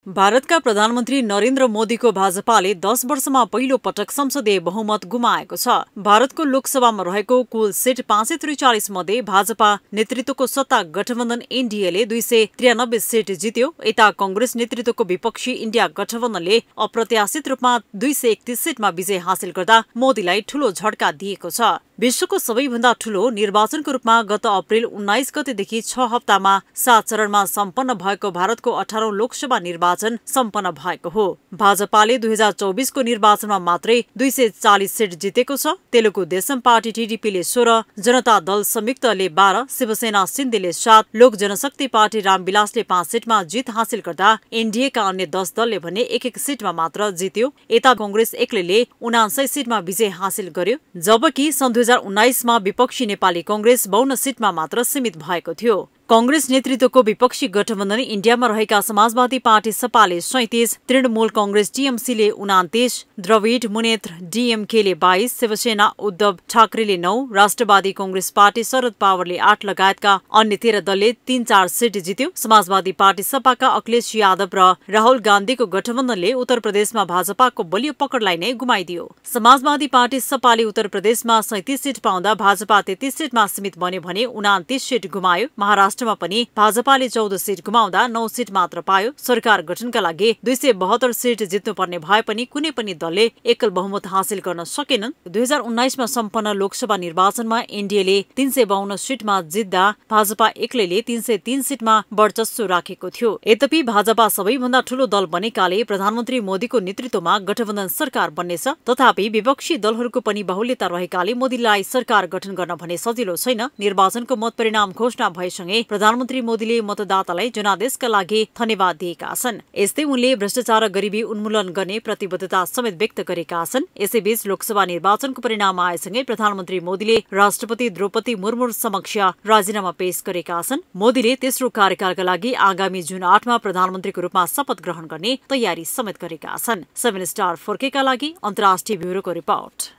भारतका प्रधानमन्त्री नरेन्द्र मोदीको भाजपाले 10 वर्षमा पहिलो पटक संसदीय बहुमत गुमाएको छ। भारतको लोकसभामा रहेको कुल सीट 543 मध्ये भाजपा नेतृत्वको सत्ता गठबन्धन एनडीएले 293 सीट जित्यो। यता कंग्रेस नेतृत्वको विपक्षी इन्डिया गठबन्धनले अप्रत्याशित रूपमा 231 सीटमा विजय हासिल गर्दा मोदीलाई ठूलो झड्का दिएको छ। विश्वको सबैभन्दा ठूलो निर्वाचनको रूपमा गत अप्रेल 19 गतेदेखि 6 हप्तामा 7 चरणमा सम्पन्न भएको भारतको 18औं लोकसभा निर्वाचन सम्पन्न भएको हो। भाजपाले 2024 को निर्वाचनमा मात्रै 240 सीट जितेको छ। तेलुगु देशम पार्टी टीडीपीले 16, जनता दल संयुक्तले 12, शिवसेना सिन्धेले 7, लोक जनशक्ति पार्टी रामविलासले 5 सीटमा जित हासिल गर्दा एनडीएका अन्य 10 दलले भने एक सीटमा मात्र जित्यो। यता कंग्रेस एक्लैले 79 सीटमा विजय हासिल गर्यो, जबकि सन् 2019 मा विपक्षी नेपाली कंग्रेस 52 सीटमा मात्र सीमित भएको थियो। कंग्रेस नेतृत्वको विपक्षी गठबन्धन इन्डियामा रहेका समाजवादी पार्टी सपाले 37, तृणमूल कंग्रेस टीएमसीले 29, द्रविड मुनेत्र डीएमकेले 22, शिवसेना उद्धव ठाकरेले 9, राष्ट्रवादी कंग्रेस पार्टी शरद पवारले 8 लगायतका अन्य 13 दलले 3-4 सीट जित्यो। समाजवादी पार्टी सपाका अखिलेश यादव र राहुल गान्धीको गठबन्धनले उत्तर प्रदेशमा भाजपाको बलियो पकडलाई नै गुमाइदियो। समाजवादी पार्टी सपाले उत्तर प्रदेशमा 37 सीट पाउँदा भाजपा 33 सीटमा सीमित बन्यो भने 29 सीट गुमायो। महाराष्ट्रमा पनि भाजपाले 14 सीट गुमाउँदा 9 सीट मात्र पायो। सरकार गठनका लागि 272 सीट जित्नुपर्ने भए पनि कुनै पनि दलले एकल बहुमत हासिल गर्न सकेनन्। 2019 मा सम्पन्न लोकसभा निर्वाचनमा एनडीएले 352 सीटमा जित्दा भाजपा एक्लैले 303 सीटमा वर्चस्व राखेको थियो। यद्यपि भाजपा सबैभन्दा ठूलो दल बनेकाले प्रधानमन्त्री मोदीको नेतृत्वमा गठबन्धन सरकार बन्नेछ। तथापि विपक्षी दलहरूको पनि बाहुल्यता रहेकाले मोदीलाई सरकार गठन गर्न भने सजिलो छैन। निर्वाचनको मत परिणाम घोषणा भएसँगै प्रधानमन्त्री मोदीले मतदातालाई जनादेशका लागि धन्यवाद दिएका छन्। यस्तै उनले भ्रष्टाचार र गरिबी उन्मूलन गर्ने प्रतिबद्धता समेत व्यक्त गरेका छन्। यसैबीच लोकसभा निर्वाचनको परिणाम आएसँगै प्रधानमन्त्री मोदीले राष्ट्रपति द्रौपदी मुर्मु समक्ष राजीनामा पेश गरेका छन्। मोदीले तेस्रो कार्यकालका लागि आगामी जुन 8 मा प्रधानमन्त्रीको रूपमा शपथ ग्रहण गर्ने तयारी समेत गरेका छन्। 7 स्टार 4K का लागि अन्तर्राष्ट्रिय ब्युरोको रिपोर्ट।